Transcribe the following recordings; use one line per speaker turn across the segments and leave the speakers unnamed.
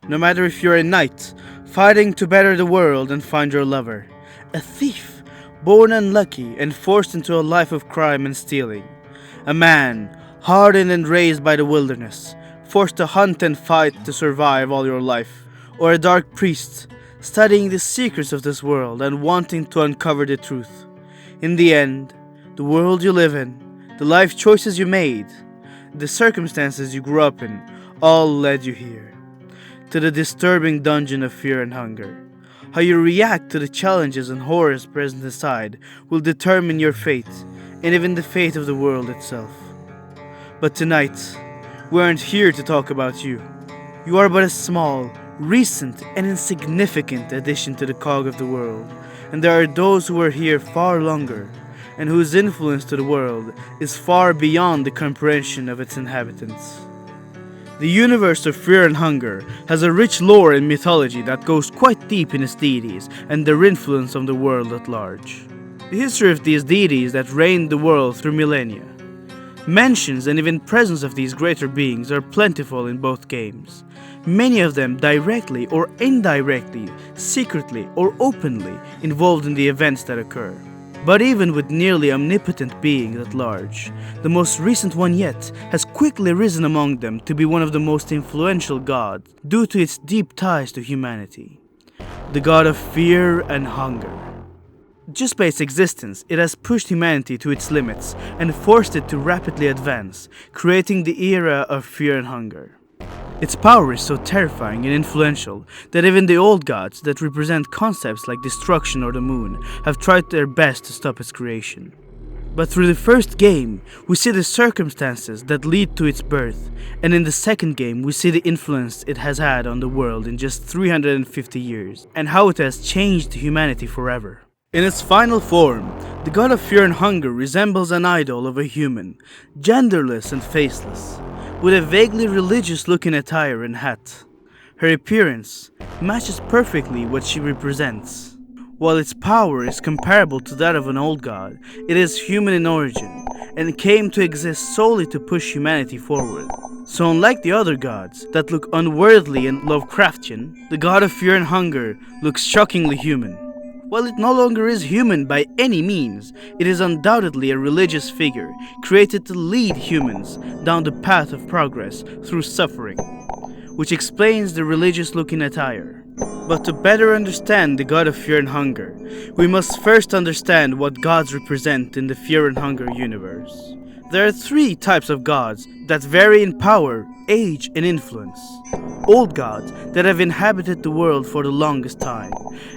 no matter if you're a knight, fighting to better the world and find your lover, a thief, born unlucky and forced into a life of crime and stealing, a man, hardened and raised by the wilderness, forced to hunt and fight to survive all your life, or a dark priest, studying the secrets of this world and wanting to uncover the truth. In the end, the world you live in, the life choices you made, the circumstances you grew up in, all led you here, to the disturbing dungeon of fear and hunger. How you react to the challenges and horrors present inside will determine your fate, and even the fate of the world itself. But tonight, we aren't here to talk about you. You are but a small, recent, and insignificant addition to the cog of the world, and there are those who are here far longer, and whose influence to the world is far beyond the comprehension of its inhabitants. The universe of fear and hunger has a rich lore and mythology that goes quite deep in its deities and their influence on the world at large. The history of these deities that reigned the world through millennia. Mentions and even presence of these greater beings are plentiful in both games. Many of them directly or indirectly, secretly or openly involved in the events that occur. But even with nearly omnipotent beings at large, the most recent one yet has quickly risen among them to be one of the most influential gods due to its deep ties to humanity. The god of fear and hunger. Just by its existence, it has pushed humanity to its limits and forced it to rapidly advance, creating the era of fear and hunger. Its power is so terrifying and influential that even the old gods that represent concepts like destruction or the moon have tried their best to stop its creation. But through the first game, we see the circumstances that lead to its birth, and in the second game we see the influence it has had on the world in just 350 years, and how it has changed humanity forever. In its final form, the god of fear and hunger resembles an idol of a human, genderless and faceless, with a vaguely religious-looking attire and hat. Her appearance matches perfectly what she represents. While its power is comparable to that of an old god, it is human in origin, and came to exist solely to push humanity forward. So unlike the other gods that look unworldly and Lovecraftian, the god of fear and hunger looks shockingly human. While it no longer is human by any means, it is undoubtedly a religious figure created to lead humans down the path of progress through suffering, which explains the religious-looking attire. But to better understand the god of fear and hunger, we must first understand what gods represent in the fear and hunger universe. There are three types of gods that vary in power, age, and influence. Old gods that have inhabited the world for the longest time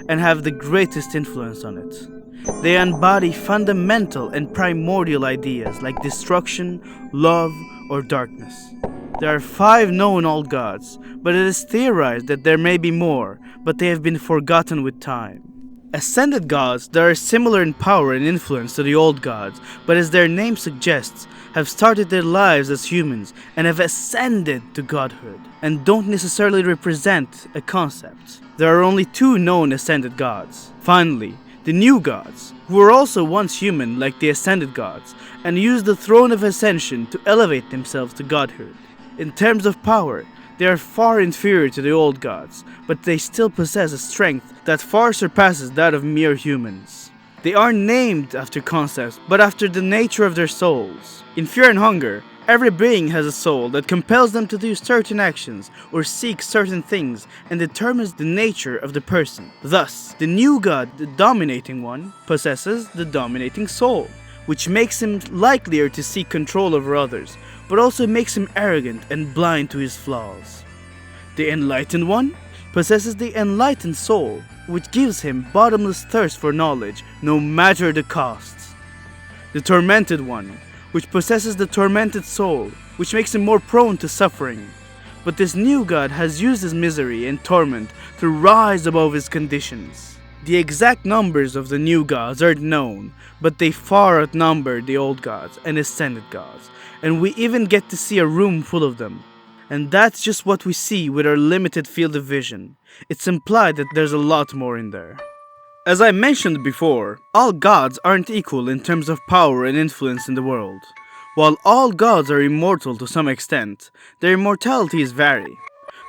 and have the greatest influence on it. They embody fundamental and primordial ideas like destruction, love, or darkness. There are 5 known old gods, but it is theorized that there may be more, but they have been forgotten with time. Ascended gods that are similar in power and influence to the old gods, but as their name suggests, have started their lives as humans and have ascended to godhood, and don't necessarily represent a concept. There are only 2 known ascended gods. Finally, the new gods, who were also once human like the ascended gods, and used the throne of Ascension to elevate themselves to godhood. In terms of power, they are far inferior to the old gods, but they still possess a strength that far surpasses that of mere humans. They aren't named after concepts, but after the nature of their souls. In Fear and Hunger, every being has a soul that compels them to do certain actions or seek certain things and determines the nature of the person. Thus, the new god, the dominating one, possesses the dominating soul, which makes him likelier to seek control over others, but also makes him arrogant and blind to his flaws. The enlightened one possesses the enlightened soul, which gives him bottomless thirst for knowledge, no matter the costs. The tormented one, which possesses the tormented soul, which makes him more prone to suffering. But this new god has used his misery and torment to rise above his conditions. The exact numbers of the new gods aren't known, but they far outnumber the old gods and ascended gods, and we even get to see a room full of them. And that's just what we see with our limited field of vision. It's implied that there's a lot more in there. As I mentioned before, all gods aren't equal in terms of power and influence in the world. While all gods are immortal to some extent, their immortalities vary.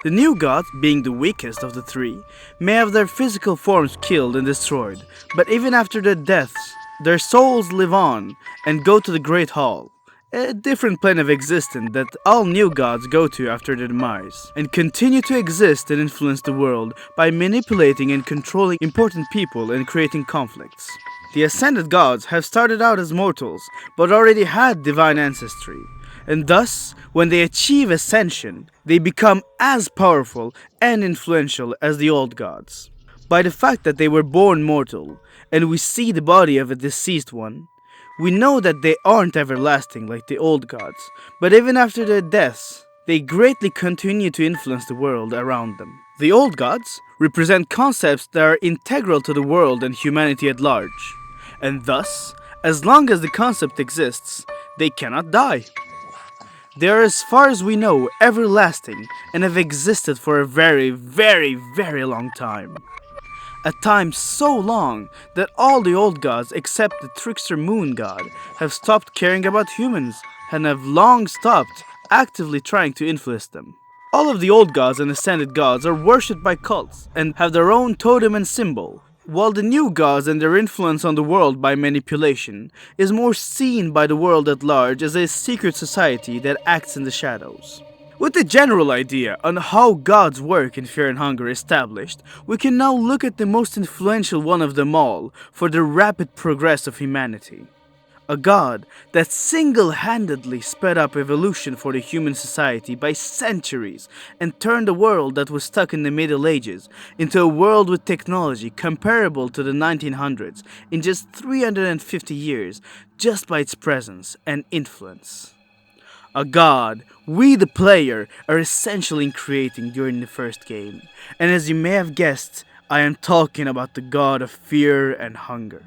The new gods, being the weakest of the three, may have their physical forms killed and destroyed, but even after their deaths, their souls live on and go to the Great Hall, a different plane of existence that all new gods go to after their demise, and continue to exist and influence the world by manipulating and controlling important people and creating conflicts. The ascended gods have started out as mortals, but already had divine ancestry, and thus, when they achieve ascension, they become as powerful and influential as the old gods. By the fact that they were born mortal, and we see the body of a deceased one, we know that they aren't everlasting like the old gods, but even after their deaths, they greatly continue to influence the world around them. The old gods represent concepts that are integral to the world and humanity at large, and thus, as long as the concept exists, they cannot die. They are, as far as we know, everlasting and have existed for a very, very, very long time. A time so long that all the old gods except the trickster moon god have stopped caring about humans and have long stopped actively trying to influence them. All of the old gods and ascended gods are worshipped by cults and have their own totem and symbol, while the new gods and their influence on the world by manipulation is more seen by the world at large as a secret society that acts in the shadows. With the general idea on how gods work in Fear and Hunger established, we can now look at the most influential one of them all for the rapid progress of humanity. A god that single-handedly sped up evolution for the human society by centuries and turned a world that was stuck in the Middle Ages into a world with technology comparable to the 1900s in just 350 years just by its presence and influence. A god we the player are essentially creating during the first game, and as you may have guessed, I am talking about the god of fear and hunger.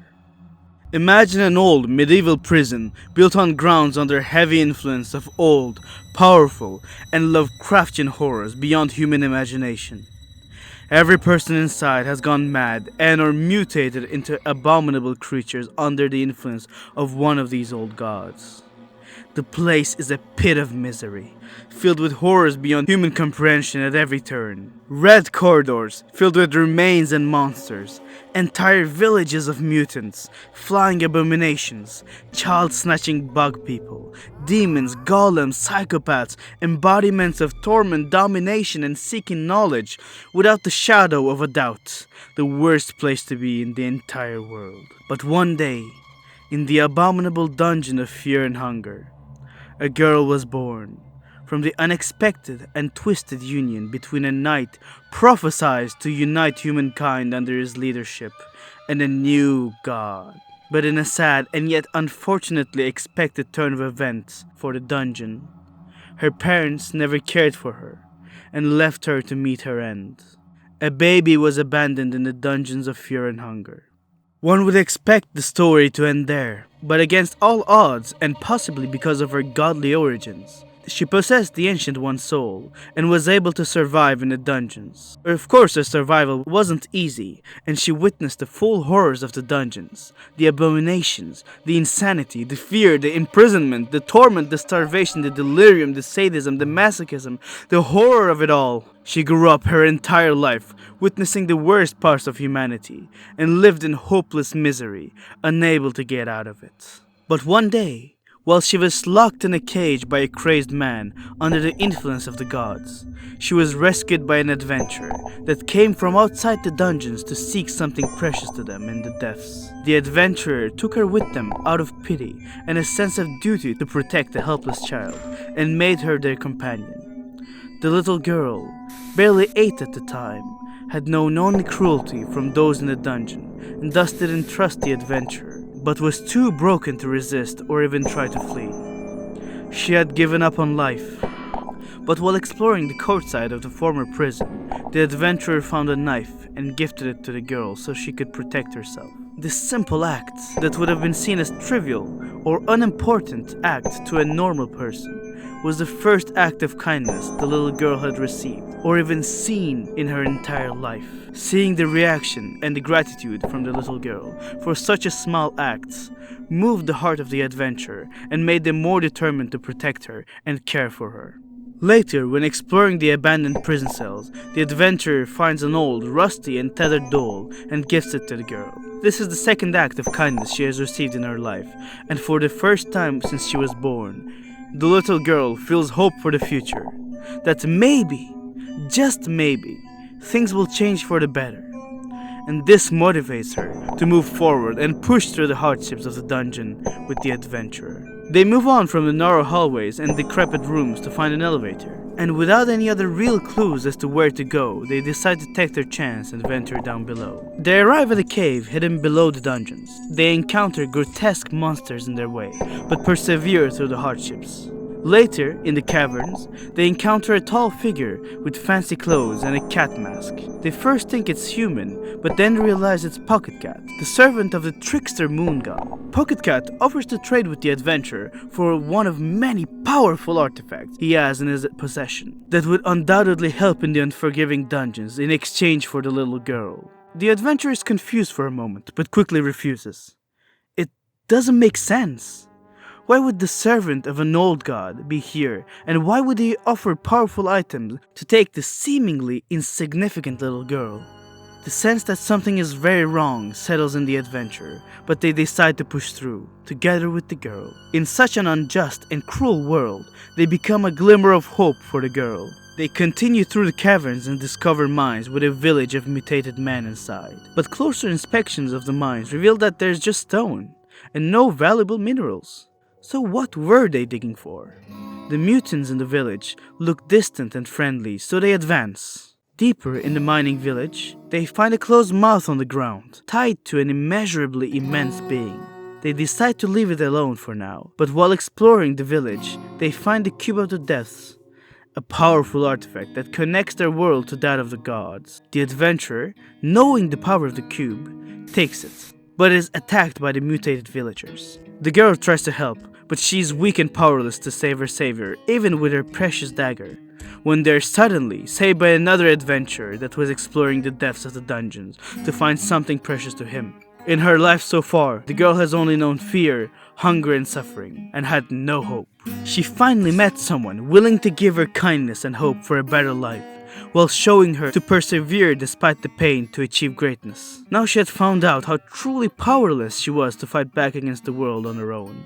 Imagine an old medieval prison built on grounds under heavy influence of old, powerful, and Lovecraftian horrors beyond human imagination. Every person inside has gone mad and or mutated into abominable creatures under the influence of one of these old gods. The place is a pit of misery, filled with horrors beyond human comprehension at every turn. Red corridors filled with remains and monsters, entire villages of mutants, flying abominations, child-snatching bug people, demons, golems, psychopaths, embodiments of torment, domination, and seeking knowledge, without the shadow of a doubt, the worst place to be in the entire world. But one day, in the abominable dungeon of fear and hunger, a girl was born from the unexpected and twisted union between a knight prophesied to unite humankind under his leadership and a new god. But in a sad and yet unfortunately expected turn of events for the dungeon, her parents never cared for her and left her to meet her end. A baby was abandoned in the dungeons of fear and hunger. One would expect the story to end there, but against all odds, and possibly because of her godly origins, she possessed the Ancient One's soul, and was able to survive in the dungeons. Of course, her survival wasn't easy, and she witnessed the full horrors of the dungeons, the abominations, the insanity, the fear, the imprisonment, the torment, the starvation, the delirium, the sadism, the masochism, the horror of it all. She grew up her entire life, witnessing the worst parts of humanity, and lived in hopeless misery, unable to get out of it. But one day, while she was locked in a cage by a crazed man under the influence of the gods, she was rescued by an adventurer that came from outside the dungeons to seek something precious to them in the depths. The adventurer took her with them out of pity and a sense of duty to protect the helpless child, and made her their companion. The little girl, barely 8 at the time, had known only cruelty from those in the dungeon, and thus didn't trust the adventurer, but was too broken to resist or even try to flee. She had given up on life. But while exploring the courtside of the former prison, the adventurer found a knife and gifted it to the girl so she could protect herself. This simple act, that would have been seen as trivial or unimportant act to a normal person, was the first act of kindness the little girl had received, or even seen in her entire life. Seeing the reaction and the gratitude from the little girl for such a small act moved the heart of the adventurer and made them more determined to protect her and care for her. Later, when exploring the abandoned prison cells, the adventurer finds an old, rusty, and tethered doll and gives it to the girl. This is the second act of kindness she has received in her life, and for the first time since she was born, the little girl feels hope for the future. That maybe, just maybe, things will change for the better. And this motivates her to move forward and push through the hardships of the dungeon with the adventurer. They move on from the narrow hallways and decrepit rooms to find an elevator. And without any other real clues as to where to go, they decide to take their chance and venture down below. They arrive at a cave hidden below the dungeons. They encounter grotesque monsters in their way, but persevere through the hardships. Later, in the caverns, they encounter a tall figure with fancy clothes and a cat mask. They first think it's human, but then realize it's Pocket Cat, the servant of the trickster moon god. Pocket Cat offers to trade with the adventurer for one of many powerful artifacts he has in his possession that would undoubtedly help in the unforgiving dungeons in exchange for the little girl. The adventurer is confused for a moment, but quickly refuses. It doesn't make sense. Why would the servant of an old god be here, and why would he offer powerful items to take the seemingly insignificant little girl? The sense that something is very wrong settles in the adventurer, but they decide to push through, together with the girl. In such an unjust and cruel world, they become a glimmer of hope for the girl. They continue through the caverns and discover mines with a village of mutated men inside. But closer inspections of the mines reveal that there's just stone, and no valuable minerals. So what were they digging for? The mutants in the village look distant and friendly, so they advance. Deeper in the mining village, they find a closed mouth on the ground, tied to an immeasurably immense being. They decide to leave it alone for now, but while exploring the village, they find the Cube of the Depths, a powerful artifact that connects their world to that of the gods. The adventurer, knowing the power of the cube, takes it, but is attacked by the mutated villagers. The girl tries to help, but she's weak and powerless to save her savior, even with her precious dagger, when they're suddenly saved by another adventurer that was exploring the depths of the dungeons to find something precious to him. In her life so far, the girl has only known fear, hunger, and suffering, and had no hope. She finally met someone willing to give her kindness and hope for a better life, while showing her to persevere despite the pain to achieve greatness. Now she had found out how truly powerless she was to fight back against the world on her own.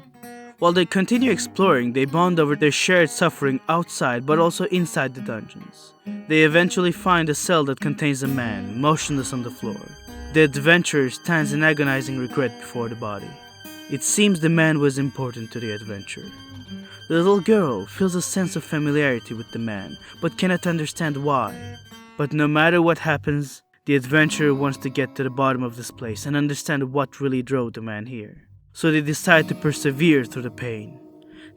While they continue exploring, they bond over their shared suffering outside but also inside the dungeons. They eventually find a cell that contains a man, motionless on the floor. The adventurer stands in agonizing regret before the body. It seems the man was important to the adventurer. The little girl feels a sense of familiarity with the man, but cannot understand why. But no matter what happens, the adventurer wants to get to the bottom of this place and understand what really drove the man here. So they decide to persevere through the pain.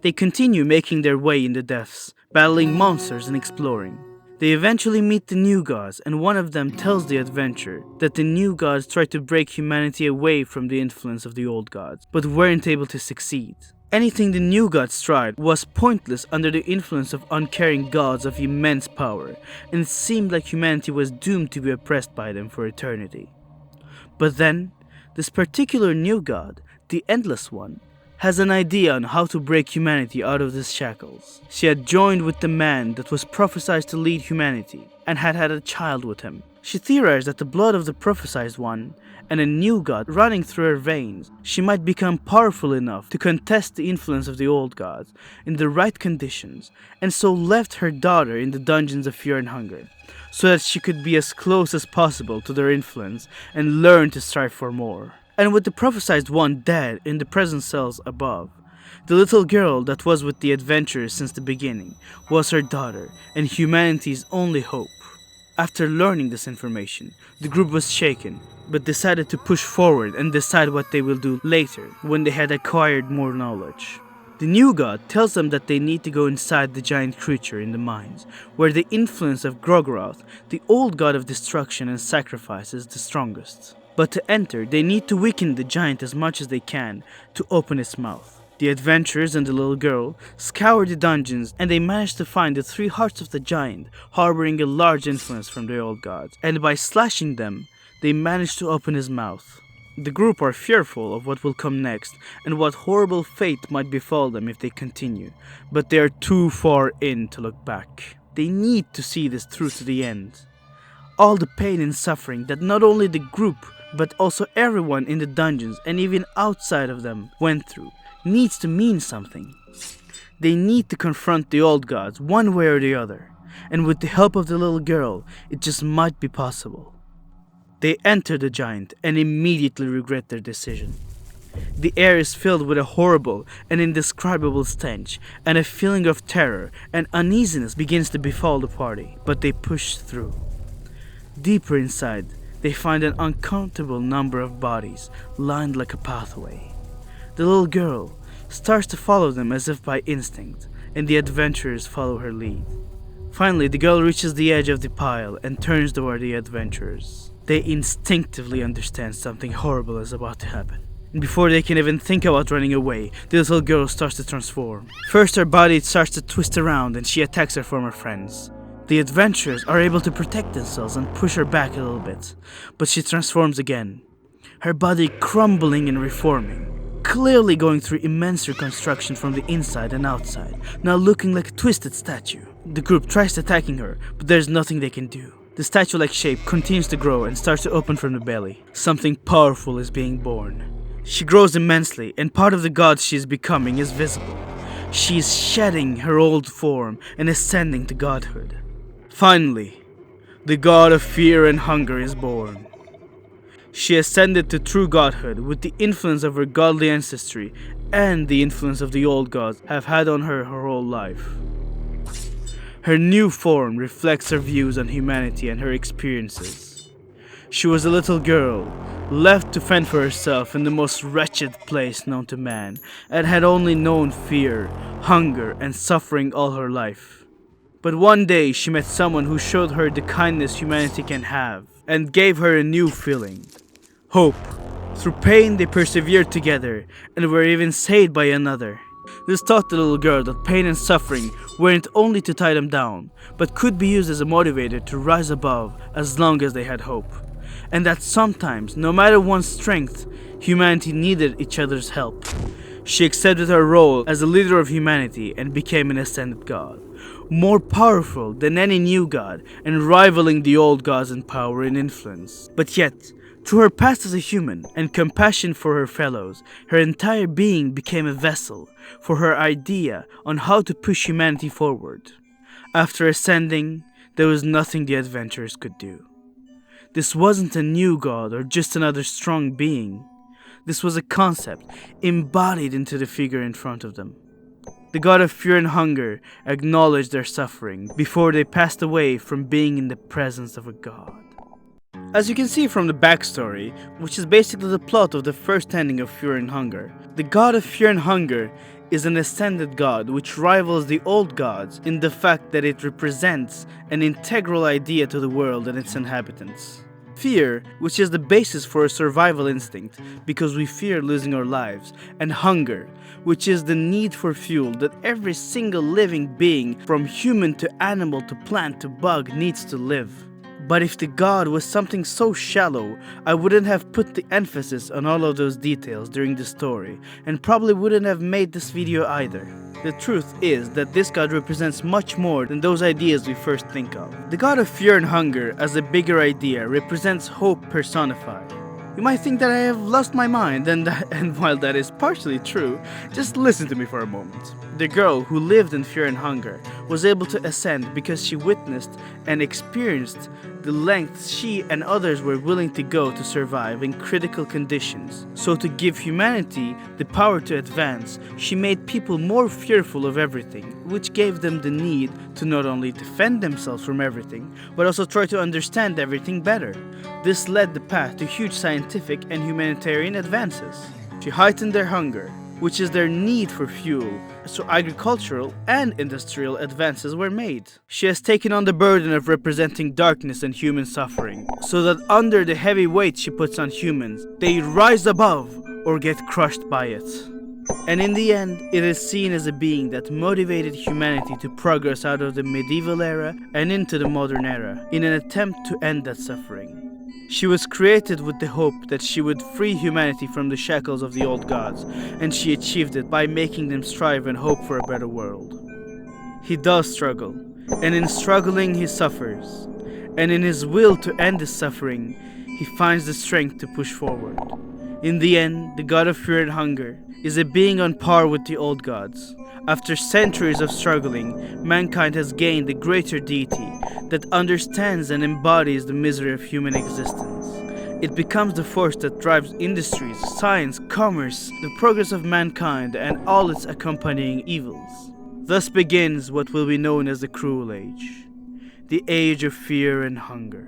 They continue making their way in the depths, battling monsters and exploring. They eventually meet the new gods, and one of them tells the adventurer that the new gods tried to break humanity away from the influence of the old gods, but weren't able to succeed. Anything the new gods tried was pointless under the influence of uncaring gods of immense power, and it seemed like humanity was doomed to be oppressed by them for eternity. But then, this particular new god, the Endless One, has an idea on how to break humanity out of these shackles. She had joined with the man that was prophesied to lead humanity, and had had a child with him. She theorized that the blood of the prophesied one and a new god running through her veins, she might become powerful enough to contest the influence of the old gods in the right conditions, and so left her daughter in the dungeons of fear and hunger, so that she could be as close as possible to their influence and learn to strive for more. And with the prophesied one dead in the prison cells above, the little girl that was with the adventurers since the beginning was her daughter and humanity's only hope. After learning this information, the group was shaken, but decided to push forward and decide what they will do later when they had acquired more knowledge. The new god tells them that they need to go inside the giant creature in the mines, where the influence of Grogroth, the old god of destruction and sacrifice, is the strongest. But to enter, they need to weaken the giant as much as they can to open its mouth. The adventurers and the little girl scour the dungeons, and they manage to find the 3 hearts of the giant, harboring a large influence from the old gods, and by slashing them, they manage to open his mouth. The group are fearful of what will come next and what horrible fate might befall them if they continue, but they are too far in to look back. They need to see this through to the end. All the pain and suffering that not only the group but also everyone in the dungeons and even outside of them went through needs to mean something. They need to confront the old gods one way or the other, and with the help of the little girl, it just might be possible. They enter the giant and immediately regret their decision. The air is filled with a horrible and indescribable stench, and a feeling of terror and uneasiness begins to befall the party, but they push through. Deeper inside, they find an uncountable number of bodies lined like a pathway. The little girl starts to follow them as if by instinct, and the adventurers follow her lead. Finally, the girl reaches the edge of the pile and turns toward the adventurers. They instinctively understand something horrible is about to happen. And before they can even think about running away, the little girl starts to transform. First, her body starts to twist around and she attacks her former friends. The adventurers are able to protect themselves and push her back a little bit, but she transforms again, her body crumbling and reforming, clearly going through immense reconstruction from the inside and outside, now looking like a twisted statue. The group tries attacking her, but there's nothing they can do. The statue-like shape continues to grow and starts to open from the belly. Something powerful is being born. She grows immensely, and part of the god she is becoming is visible. She is shedding her old form and ascending to godhood. Finally, the god of fear and hunger is born. She ascended to true godhood with the influence of her godly ancestry and the influence of the old gods have had on her whole life. Her new form reflects her views on humanity and her experiences. She was a little girl, left to fend for herself in the most wretched place known to man, and had only known fear, hunger, and suffering all her life. But one day she met someone who showed her the kindness humanity can have, and gave her a new feeling: hope. Through pain they persevered together, and were even saved by another. This taught the little girl that pain and suffering weren't only to tie them down, but could be used as a motivator to rise above as long as they had hope. And that sometimes, no matter one's strength, humanity needed each other's help. She accepted her role as a leader of humanity and became an ascended god, more powerful than any new god and rivaling the old gods in power and influence. But yet, through her past as a human and compassion for her fellows, her entire being became a vessel for her idea on how to push humanity forward. After ascending, there was nothing the adventurers could do. This wasn't a new god or just another strong being. This was a concept embodied into the figure in front of them. The god of fear and hunger acknowledged their suffering before they passed away from being in the presence of a god. As you can see from the backstory, which is basically the plot of the first ending of Fear and Hunger, the god of fear and hunger is an ascended god which rivals the old gods in the fact that it represents an integral idea to the world and its inhabitants. Fear, which is the basis for a survival instinct because we fear losing our lives, and hunger, which is the need for fuel that every single living being from human to animal to plant to bug needs to live. But if the god was something so shallow, I wouldn't have put the emphasis on all of those details during the story, and probably wouldn't have made this video either. The truth is that this god represents much more than those ideas we first think of. The god of fear and hunger as a bigger idea represents hope personified. You might think that I have lost my mind, and while that is partially true, just listen to me for a moment. The girl who lived in fear and hunger was able to ascend because she witnessed and experienced the lengths she and others were willing to go to survive in critical conditions. So to give humanity the power to advance, she made people more fearful of everything, which gave them the need to not only defend themselves from everything, but also try to understand everything better. This led the path to huge scientific and humanitarian advances. She heightened their hunger, which is their need for fuel, so agricultural and industrial advances were made. She has taken on the burden of representing darkness and human suffering, so that under the heavy weight she puts on humans, they rise above or get crushed by it. And in the end, it is seen as a being that motivated humanity to progress out of the medieval era and into the modern era in an attempt to end that suffering. She was created with the hope that she would free humanity from the shackles of the old gods, and she achieved it by making them strive and hope for a better world. He does struggle, and in struggling he suffers, and in his will to end his suffering, he finds the strength to push forward. In the end, the god of fear and hunger is a being on par with the old gods. After centuries of struggling, mankind has gained a greater deity that understands and embodies the misery of human existence. It becomes the force that drives industries, science, commerce, the progress of mankind, and all its accompanying evils. Thus begins what will be known as the Cruel Age, the Age of Fear and Hunger.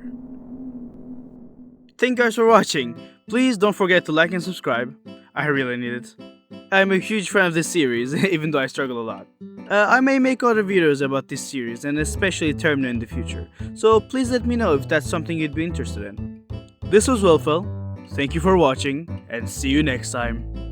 Thank you guys for watching. Please don't forget to like and subscribe. I really need it. I'm a huge fan of this series, even though I struggle a lot. I may make other videos about this series, and especially Termina in the future, so please let me know if that's something you'd be interested in. This was WellFell. Thank you for watching, and see you next time.